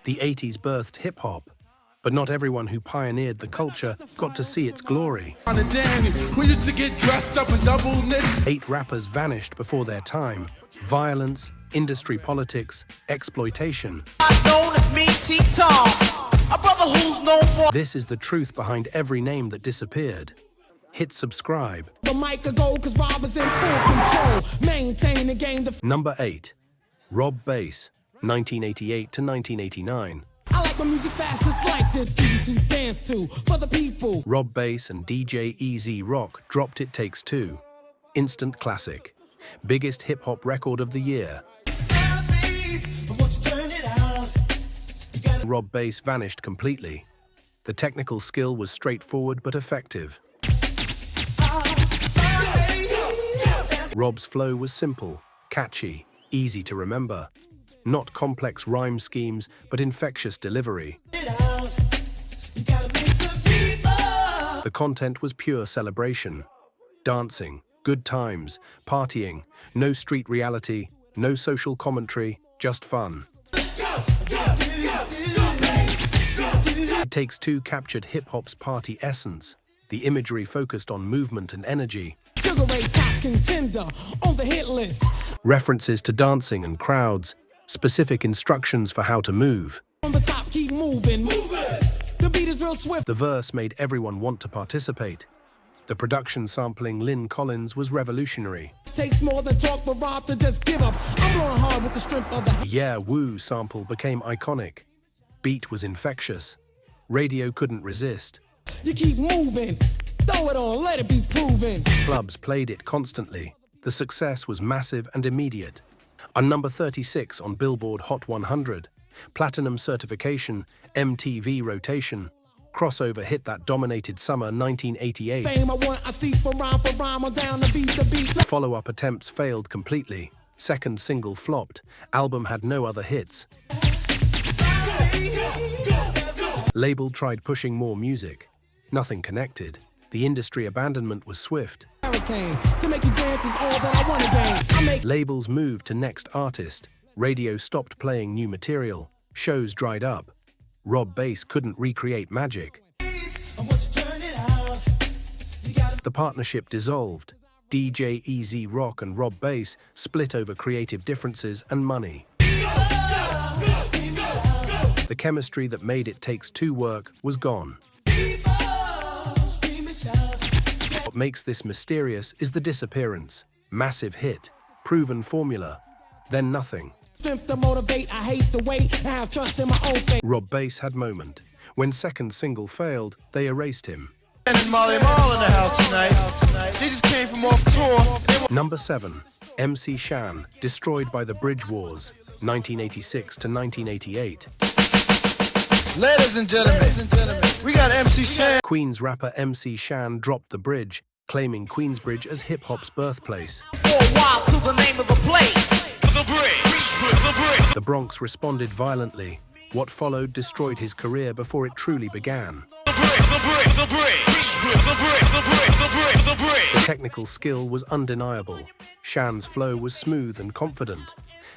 The 80s birthed hip-hop, but not everyone who pioneered the culture got to see its glory. 8 rappers vanished before their time. Violence, industry politics, exploitation. This is the truth behind every name that disappeared. Hit subscribe. Number 8. Rob Bass, 1988 to 1989. I like my music fast, just like this, easy to dance to, for the people. Rob Bass and DJ Eazy Rock dropped It Takes Two. Instant classic. Biggest hip-hop record of the year. Rob Bass vanished completely. The technical skill was straightforward but effective. Rob's flow was simple, catchy, easy to remember. Not complex rhyme schemes, but infectious delivery. The content was pure celebration. Dancing, good times, partying, no street reality, no social commentary, just fun. It Takes Two captured hip-hop's party essence. The imagery focused on movement and energy. Sugar Ray top contender on the hit list. References to dancing and crowds. Specific instructions for how to move. On the top, keep moving. The beat is real swift. The verse made everyone want to participate. The production sampling Lynn Collins was revolutionary. Takes more than talk for Rob to just give up. I'm blowing hard with the strength of the Yeah Woo sample became iconic. Beat was infectious. Radio couldn't resist. You keep moving. Throw it on, let it be proven. Clubs played it constantly. The success was massive and immediate. On number 36 on Billboard Hot 100, platinum certification, MTV rotation, crossover hit that dominated summer 1988. Fame I want, I see for rhyme, I'm down to beat the beat. Follow-up attempts failed completely. Second single flopped. Album had no other hits. Label tried pushing more music. Nothing connected. The industry abandonment was swift. To make you dance is all that I want again. Labels moved to next artist. Radio stopped playing new material. Shows dried up. Rob Bass couldn't recreate magic. The partnership dissolved. DJ Eazy Rock and Rob Bass split over creative differences and money. The chemistry that made It Takes Two work was gone. What makes this mysterious is the disappearance. Massive hit, proven formula, then nothing. Strength to motivate, I hate to wait, I have trust in my own fate. Rob Bass had moment. When second single failed, they erased him. Molly Mall in the house tonight. She just came from off tour. Number 7. MC Shan, destroyed by the Bridge Wars, 1986 to 1988. Ladies and gentlemen, we got MC Shan. Queens rapper MC Shan dropped the bridge, claiming Queensbridge as hip-hop's birthplace. For a while to the name of the place. The bridge. The Bronx responded violently. What followed destroyed his career before it truly began. The technical skill was undeniable. Shan's flow was smooth and confident.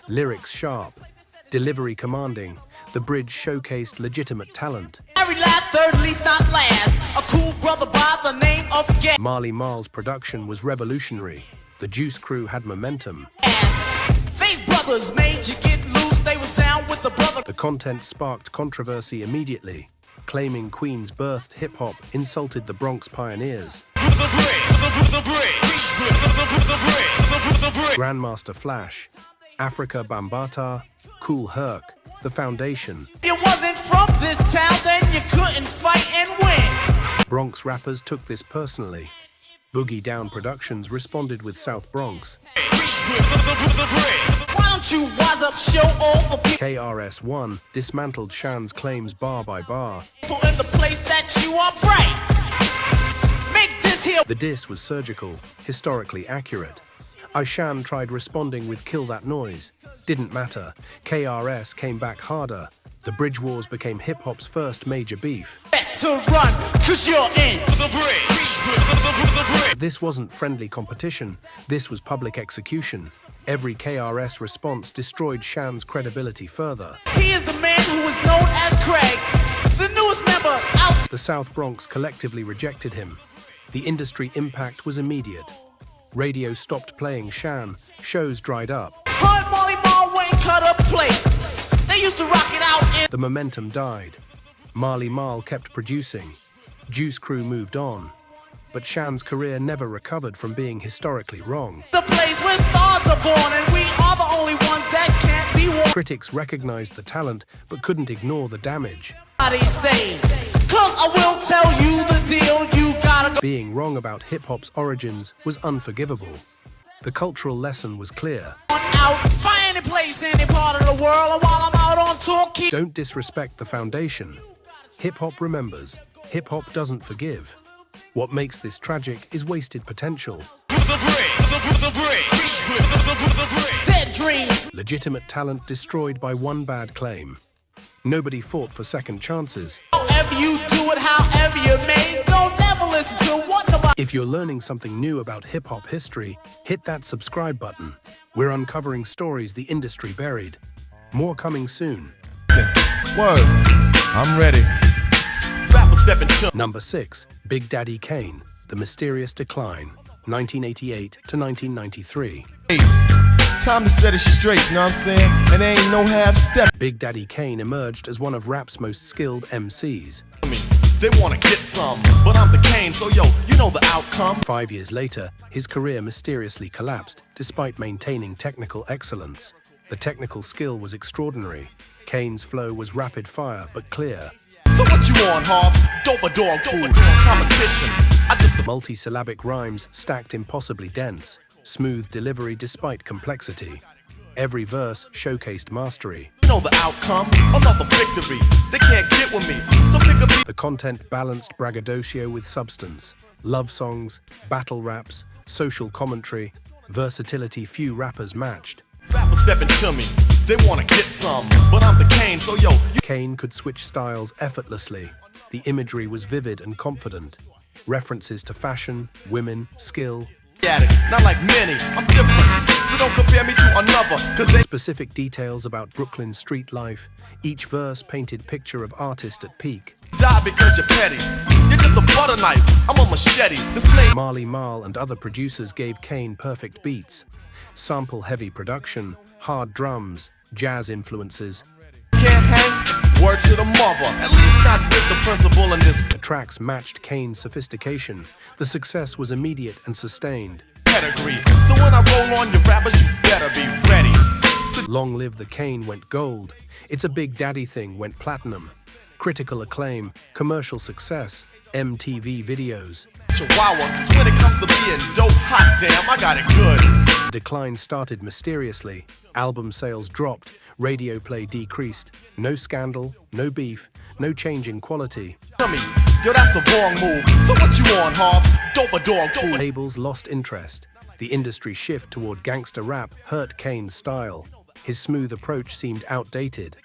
Lyrics sharp. Delivery commanding. The bridge showcased legitimate talent. Every last third, least not last. A cool brother by the name of Get. Marley Marl's production was revolutionary. The Juice Crew had momentum. Face brothers made you get loose. They was down with the brother. The content sparked controversy immediately. Claiming Queens birthed hip-hop insulted the Bronx pioneers. Grandmaster Flash, Africa Bambaataa, Kool Herc, The Foundation. If you wasn't from this town, then you couldn't fight and win. Bronx rappers took this personally. Boogie Down Productions responded with South Bronx. Why don't you wise up, show all the people KRS-One dismantled Shan's claims bar by bar. in the place that you are bright. Make this here. The diss was surgical, historically accurate. Shan tried responding with Kill That Noise. Didn't matter. KRS came back harder. The Bridge Wars became hip-hop's first major beef. To run, cause you're in the bridge. This wasn't friendly competition. This was public execution. Every KRS response destroyed Shan's credibility further. He is the man who is known as Craig, the newest member out. The South Bronx collectively rejected him. The industry impact was immediate. Radio stopped playing Shan, shows dried up. Hard Molly Mall went and cut up plate. They used to rock it out in The momentum died. Marley Marl kept producing. Juice Crew moved on. But Shan's career never recovered from being historically wrong. the place where stars are born, and we are the only ones that can't be warned. Critics recognized the talent, but couldn't ignore the damage. They say, 'cause I will tell you the deal, you gotta go Being wrong about hip-hop's origins was unforgivable. The cultural lesson was clear. out by any place, any part of the world, and while I'm out on tour, keep Don't disrespect the foundation. Hip-hop remembers. Hip-hop doesn't forgive. What makes this tragic is wasted potential. dead dreams. Legitimate talent destroyed by one bad claim. Nobody fought for second chances. However you do it, however you may, don't ever listen to what somebody. If you're learning something new about hip-hop history, hit that subscribe button. We're uncovering stories the industry buried. More coming soon. Word. I'm ready. Rapper stepping chump. Number 6, Big Daddy Kane, The Mysterious Decline, 1988 to 1993. Hey, time to set it straight, you know what I'm saying? And there ain't no half-step. Big Daddy Kane emerged as one of rap's most skilled MCs. They wanna get some, but I'm the Kane, so yo, you know the outcome. 5 years later, his career mysteriously collapsed despite maintaining technical excellence. The technical skill was extraordinary. Kane's flow was rapid fire but clear. So what you on, Hobbs? Dope or dog food? Competition. I just Multi-syllabic rhymes stacked impossibly dense. Smooth delivery despite complexity. Every verse showcased mastery. know the outcome. Another victory. They can't get with me, so pick a beat. The content balanced braggadocio with substance. Love songs, battle raps, social commentary, versatility few rappers matched. Rappers stepping to me. They wanna get some, but I'm the Kane, so yo, you Kane could switch styles effortlessly. The imagery was vivid and confident. References to fashion, women, skill. got it. Not like many. I'm different, so don't compare me to another, cause they Specific details about Brooklyn street life. Each verse painted picture of artist at peak. die because you're petty. You're just a butter knife. I'm a machete. This name Marley Marl and other producers gave Kane perfect beats. Sample-heavy production, hard drums, jazz influences. can't hang. Word to the mother. At least not with the principal in this The tracks matched Kane's sophistication. The success was immediate and sustained. pedigree. So when I roll on your rappers, you better be ready. Long Live the Kane went gold. It's a Big Daddy Thing went platinum. Critical acclaim, commercial success, MTV videos. Chihuahua, cause when it comes to being dope, hot damn, I got it good. Decline started mysteriously. Album sales dropped. Radio play decreased. No scandal, no beef, no change in quality. Tell me, yo, that's a wrong move. So what you on, Hobbs? Dope or dog food? Labels lost interest. The industry shift toward gangster rap hurt Kane's style. His smooth approach seemed outdated.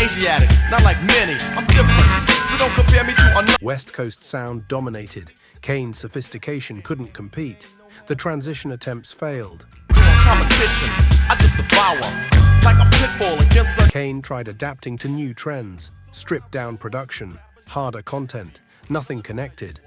Asiatic, not like many. I'm different, so don't compare me to another. West Coast sound dominated. Kane's sophistication couldn't compete. The transition attempts failed. Competition, I just devour. Like a pit bull against a Kane tried adapting to new trends. Stripped down production, harder content, nothing connected.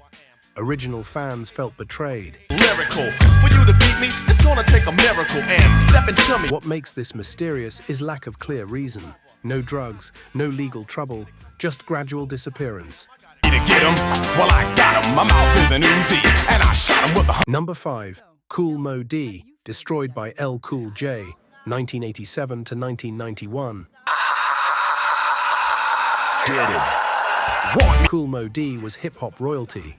Original fans felt betrayed. lyrical. For you to beat me, it's gonna take a miracle. And step into me. What makes this mysterious is lack of clear reason. No drugs, no legal trouble, just gradual disappearance. To get him, well I got him. My mouth is an Uzi, and I shot him with a Number 5, Kool Moe Dee, destroyed by L Cool J, 1987 to 1991. Kool Moe Dee was hip-hop royalty.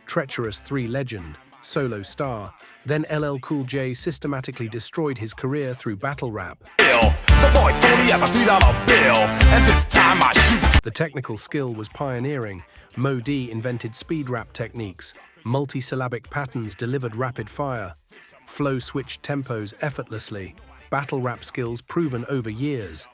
Treacherous 3 legend, solo star, then LL Cool J systematically destroyed his career through battle rap. bill. The boys only have a $3 bill, and this time I shoot. The technical skill was pioneering. Moe Dee invented speed rap techniques. Multi-syllabic patterns delivered rapid fire. Flow switched tempos effortlessly. Battle rap skills proven over years.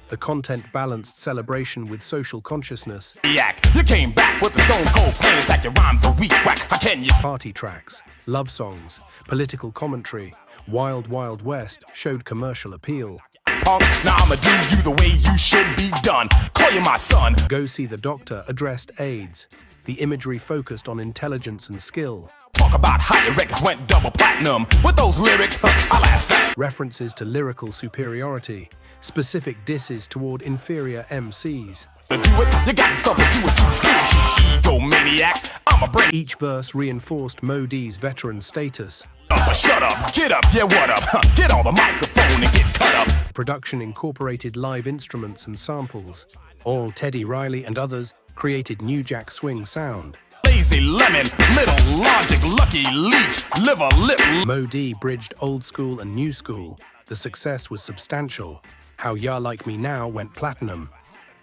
The content balanced celebration with social consciousness. You came back with the stone cold plain attack. Your rhymes are weak whack. How can you? Party tracks, love songs, political commentary. Wild Wild West showed commercial appeal. Punk, now I'ma do you the way you should be done. Call you my son. Go See the Doctor addressed AIDS. The imagery focused on intelligence and skill. Talk about how your records went double platinum. With those lyrics, I laugh at. References to lyrical superiority. Specific disses toward inferior MCs. To do it, you got yourself into it, you egomaniac. I'm a brain. Each verse reinforced Moe Dee's veteran status. Up or shut up, get up, yeah, what up? Get on the microphone and get cut up. Production incorporated live instruments and samples. All Teddy Riley and others created New Jack Swing sound. Lazy Lemon, Little Logic, Lucky Leech, Liver Lip. Moe Dee bridged old school and new school. The success was substantial. How Ya Like Me Now went platinum.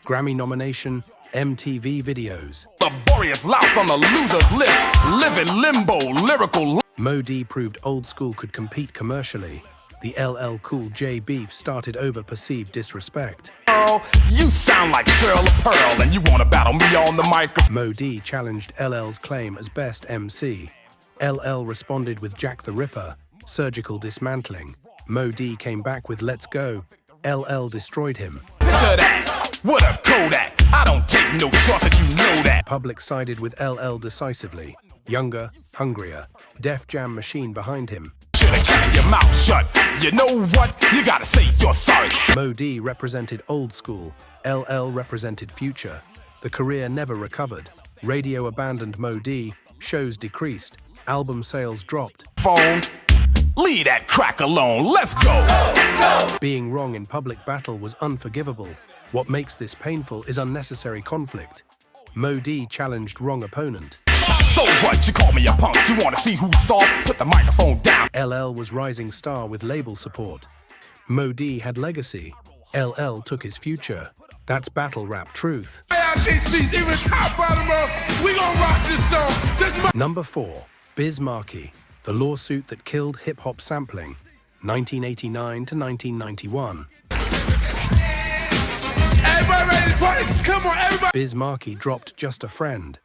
Grammy nomination, MTV videos. Laborious louse on the loser's list. Live in limbo, lyrical. Moe Dee proved old school could compete commercially. The LL Cool J beef started over perceived disrespect. Girl, you sound like Cheryl Pearl, and you wanna battle me on the microphone. Moe Dee challenged LL's claim as best MC. LL responded with Jack the Ripper, surgical dismantling. Moe Dee came back with Let's Go. LL destroyed him. Picture that, what a Kodak. I don't take no shots if you know that. Public sided with LL decisively. Younger, hungrier, Def Jam Machine behind him. Should've kept your mouth shut. You know what? You gotta say you're sorry. Moe Dee represented old school. LL represented future. The career never recovered. Radio abandoned Moe Dee. Shows decreased. Album sales dropped. Phone, leave that crack alone. Let's go. Being wrong in public battle was unforgivable. What makes this painful is unnecessary conflict. Moe Dee challenged wrong opponent. So what? You call me a punk. You wanna see who's soft? Put the microphone down. LL was rising star with label support. Moe Dee had legacy. LL took his future. That's battle rap truth. Number 4, Biz Markie, the lawsuit that killed hip-hop sampling, 1989 to 1991. Everybody ready to party? Come on, everybody. Biz Markie dropped Just a Friend,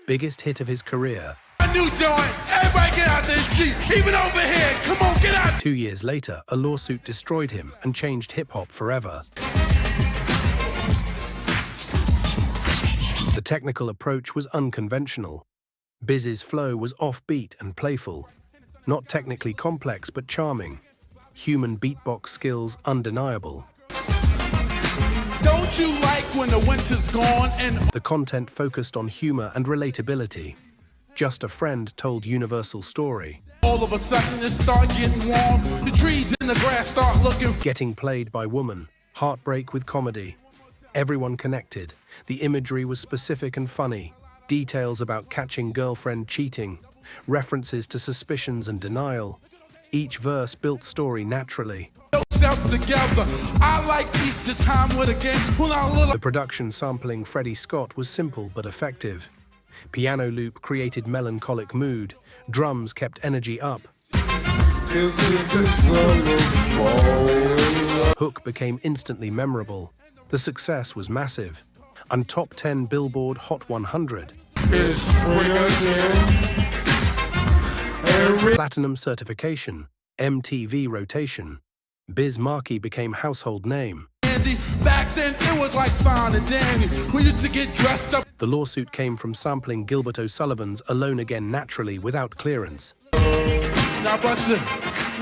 biggest hit of his career. A new joint. Everybody get out there and see. Even over here. Come on, get out. 2 years later, a lawsuit destroyed him and changed hip-hop forever. The technical approach was unconventional. Biz's flow was offbeat and playful. Not technically complex, but charming. Human beatbox skills undeniable. Don't you like when the winter's gone and The content focused on humor and relatability. Just a Friend told universal story. all of a sudden it start getting warm? The trees in the grass start looking Getting played by woman. Heartbreak with comedy. Everyone connected. The imagery was specific and funny. Details about catching girlfriend cheating. References to suspicions and denial. Each verse built story naturally. step together. I like Easter time with a game. When I little The production sampling Freddie Scott was simple but effective. Piano loop created melancholic mood. Drums kept energy up. Hook became instantly memorable. The success was massive. On top 10 Billboard Hot 100. Platinum certification, MTV rotation. Biz Markie became household name. candy. Back then it was like fine and dandy. We used to get dressed up. The lawsuit came from sampling Gilbert O'Sullivan's Alone Again naturally without clearance. Now, Buster,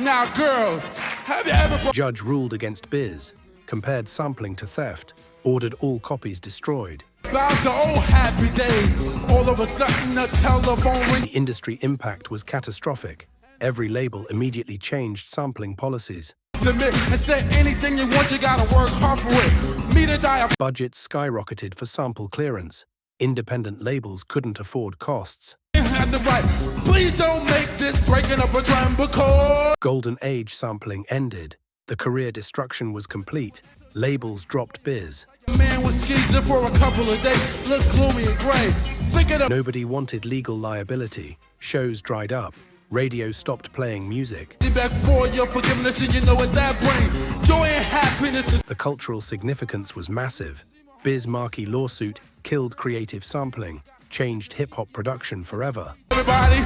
now, girls, have you ever Judge ruled against Biz, compared sampling to theft, ordered all copies destroyed. about the old happy days? All of a sudden the telephone The ring. industry impact was catastrophic. Every label immediately changed sampling policies. Submit and say anything you want, you gotta work hard for it. Me to die. Budgets skyrocketed for sample clearance. Independent labels couldn't afford costs. Had the right. Please don't make this breaking up a drum because Golden Age sampling ended. The career destruction was complete. Labels dropped Biz. the man was skeezing for a couple of days. Look gloomy and gray. Think of the Nobody wanted legal liability. Shows dried up. Radio stopped playing music. back for your forgiveness, and you know what that brings. Joy and happiness. The cultural significance was massive. Biz Markie lawsuit killed creative sampling. changed hip-hop production forever. Everybody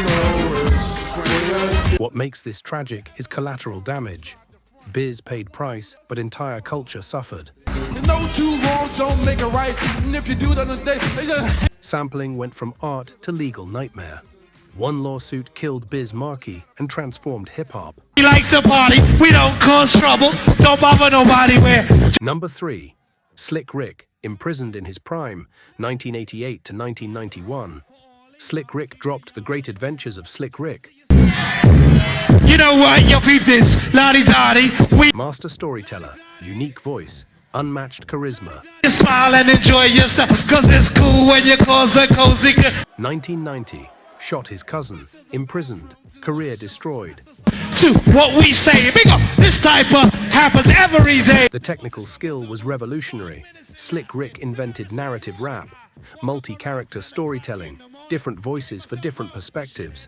knows. What makes this tragic is collateral damage. Biz paid price, but entire culture suffered. No two wrongs don't make it right. And if you do that today, they just... Sampling went from art to legal nightmare. One lawsuit killed Biz Markie and transformed hip-hop. We like to party, we don't cause trouble, don't bother nobody where. Number 3. Slick Rick, imprisoned in his prime, 1988 to 1991. Slick Rick dropped The Great Adventures of Slick Rick. You know what, yo peep this, la-di-da-di, we Master storyteller, unique voice, unmatched charisma. smile and enjoy yourself, cause it's cool when you cause a cozy 1990. Shot his cousin, imprisoned, career destroyed. to what we say. Big up, this type of happens every day. The technical skill was revolutionary. Slick Rick invented narrative rap, multi-character storytelling, different voices for different perspectives.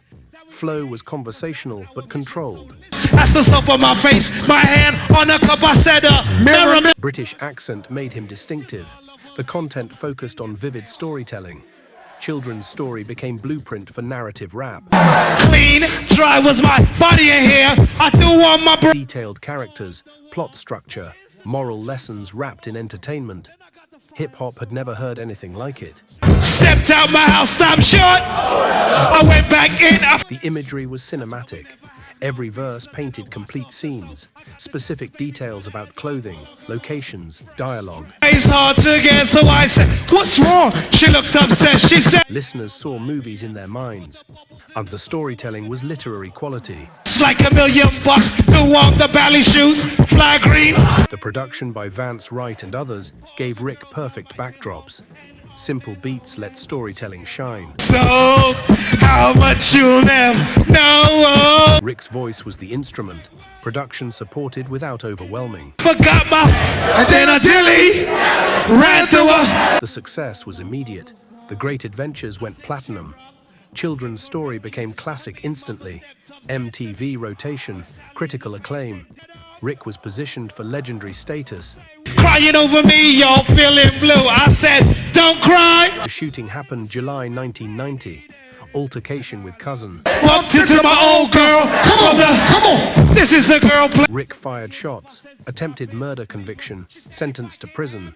Flow was conversational but controlled. That's the soap on my face, my hand on the cup, I said mirror. British accent made him distinctive. The content focused on vivid storytelling. Children's story became blueprint for narrative rap. Clean, dry was my body in here. I do want my Detailed characters, plot structure, moral lessons wrapped in entertainment. Hip-hop had never heard anything like it. stepped out my house, stopped short. I went back in. The imagery was cinematic. Every verse painted complete scenes, specific details about clothing, locations, dialogue. It's hard to get, so I said, what's wrong? She looked upset, she said, Listeners saw movies in their minds, and the storytelling was literary quality. it's like $1 million bucks to walk the ballet shoes, fly green. The production by Vance Wright and others gave Rick perfect backdrops. Simple beats let storytelling shine. So, how much you'll never know. Rick's voice was the instrument, production supported without overwhelming. Forgot my, and then I dilly, ran through a. The success was immediate. The Great Adventures went platinum. Children's story became classic instantly. MTV rotation, critical acclaim. Rick was positioned for legendary status. Crying over me, y'all feeling blue. I said, don't cry. The shooting happened July 1990. Altercation with cousin. Walked into my old girl. Come on. This is a girl play. Rick fired shots. Attempted murder conviction. Sentenced to prison.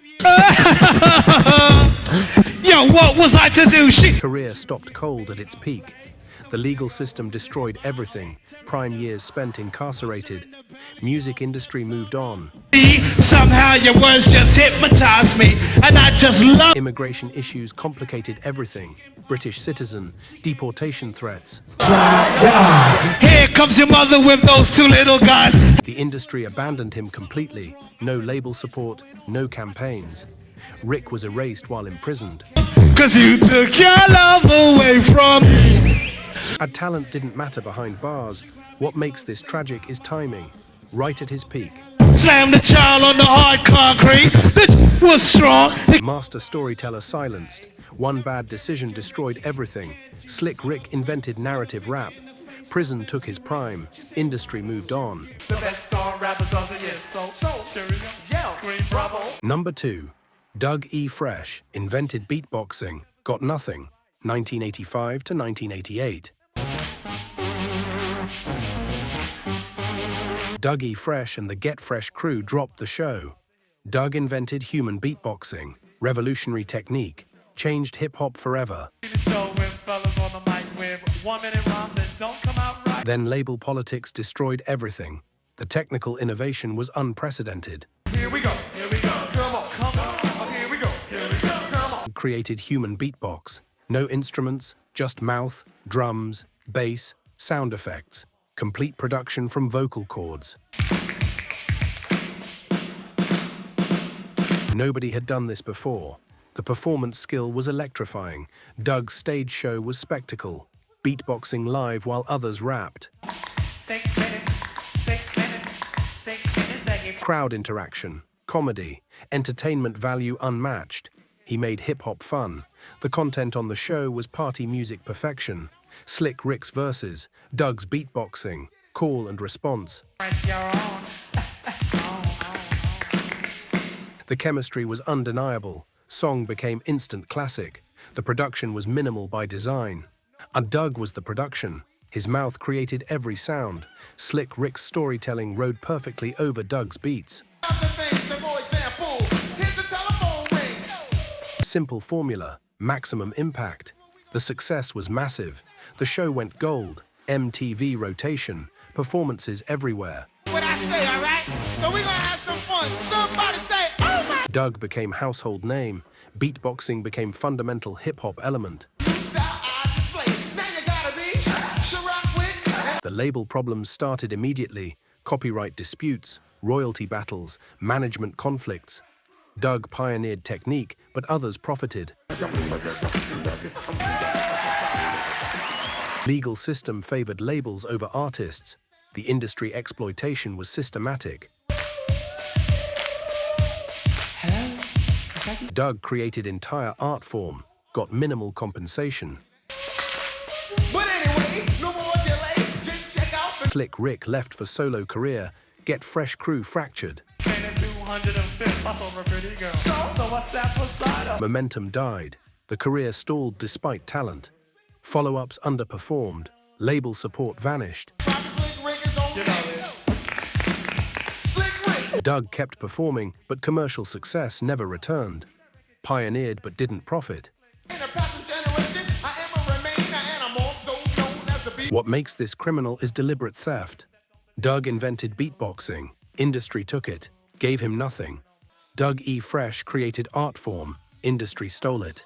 Yo, what was I to do? She. Career stopped cold at its peak. The legal system destroyed everything. Prime years spent incarcerated. Music industry moved on. Somehow your words just hypnotized me, and I just love. Immigration issues complicated everything. British citizen, deportation threats. Here comes your mother with those two little guys. The industry abandoned him completely. No label support, no campaigns. Rick was erased while imprisoned. Cause you took your love away from me. And talent didn't matter behind bars. What makes this tragic is timing. Right at his peak. Slam the child on the hard concrete. Bitch was strong. Master storyteller silenced. One bad decision destroyed everything. Slick Rick invented narrative rap. Prison took his prime. Industry moved on. The best star rappers of the year, so sure yeah, scream bravo. Number 2. Doug E. Fresh invented beatboxing. Got nothing. 1985 to 1988. Doug E. Fresh and the Get Fresh crew dropped the show. Doug invented human beatboxing, revolutionary technique, changed hip-hop forever. Then label politics destroyed everything. The technical innovation was unprecedented. Here we go, come on, oh, here we go, come on. Created human beatbox. No instruments, just mouth, drums, bass, sound effects. Complete production from vocal cords. Nobody had done this before. The performance skill was electrifying. Doug's stage show was spectacle. Beatboxing live while others rapped. 6 minutes, 6 minutes, 6 minutes that you Crowd interaction, comedy, entertainment value unmatched. He made hip-hop fun. The content on the show was party music perfection. Slick Rick's verses, Doug's beatboxing, call and response. press your own. The chemistry was undeniable. song became instant classic. The production was minimal by design. And Doug was the production. His mouth created every sound. Slick Rick's storytelling rode perfectly over Doug's beats. Simple formula, maximum impact. The success was massive. The show went gold. MTV rotation, performances everywhere. What I say, all right? So we're gonna have some fun. Somebody say, oh my! Doug became household name. Beatboxing became fundamental hip-hop element. The label problems started immediately. Copyright disputes, royalty battles, management conflicts. Doug pioneered technique, but others profited. Legal system favored labels over artists. The industry exploitation was systematic. Doug created entire art form, got minimal compensation. But anyway, no more delay. Just check out the Slick Rick left for solo career. Get Fresh crew fractured. Momentum died. The career stalled despite talent. Follow-ups underperformed. Label support vanished. Slick Rick is on Slick Rick. Doug kept performing, but commercial success never returned. Pioneered but didn't profit. In a passing generation, I am a remainer and I'm also known as the beat. What makes this criminal is deliberate theft. Doug invented beatboxing. Industry took it, gave him nothing. Doug E. Fresh created art form. Industry stole it.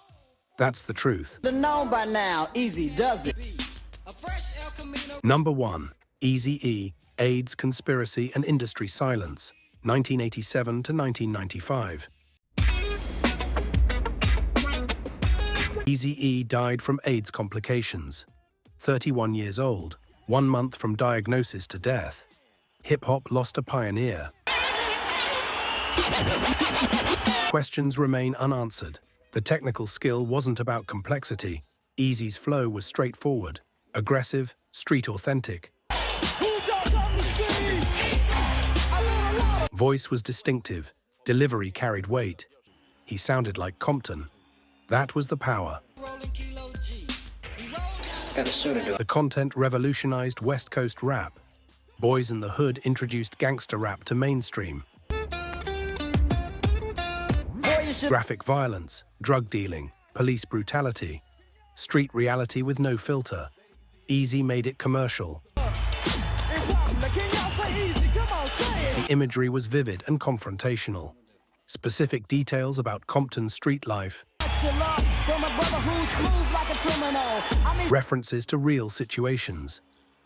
That's the truth. Known by now, Easy does it. Number 1. Eazy-E, AIDS, Conspiracy and Industry Silence, 1987 to 1995. Eazy-E died from AIDS complications. 31 years old, 1 month from diagnosis to death. Hip-hop lost a pioneer. Questions remain unanswered. The technical skill wasn't about complexity. Eazy's flow was straightforward, aggressive, street authentic. Voice was distinctive. Delivery carried weight. He sounded like Compton. That was the power. The content revolutionized West Coast rap. Boyz-n-the-Hood introduced gangster rap to mainstream. Graphic violence, drug dealing, police brutality. Street reality with no filter. Eazy made it commercial. The imagery was vivid and confrontational. Specific details about Compton's street life. References to real situations.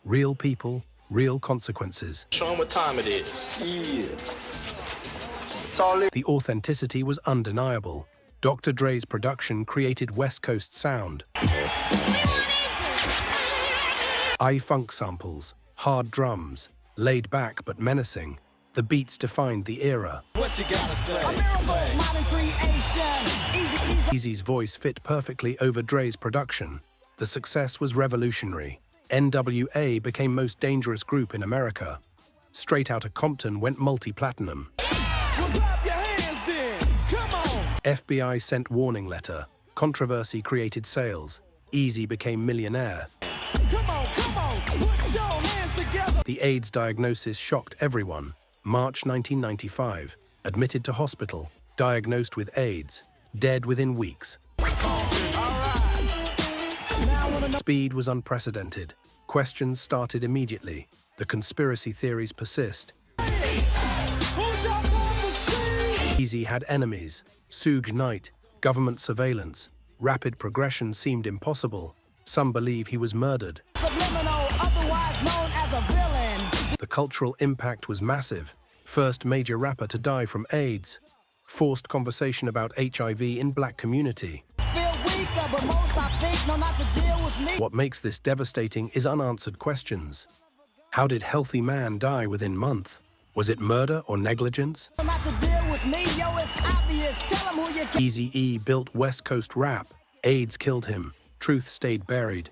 Real people, real consequences. Show them what time it is. Yeah. The authenticity was undeniable. Dr. Dre's production created West Coast sound. I-funk samples, hard drums, laid back but menacing. The beats defined the era. What you gotta say? Eazy's voice fit perfectly over Dre's production. The success was revolutionary. NWA became most dangerous group in America. Straight Outta Compton went multi-platinum. FBI sent warning letter. Controversy created sales. Eazy became millionaire. The AIDS diagnosis shocked everyone. March 1995. Admitted to hospital. Diagnosed with AIDS. Dead within weeks. Speed was unprecedented. Questions started immediately. The conspiracy theories persist. Eazy had enemies. Suge Knight, government surveillance. Rapid progression seemed impossible. Some believe he was murdered. The cultural impact was massive. First major rapper to die from AIDS. Forced conversation about HIV in black community. What makes this devastating is unanswered questions. How did healthy man die within month? Was it murder or negligence? Eazy-E built West Coast rap. AIDS killed him. Truth stayed buried.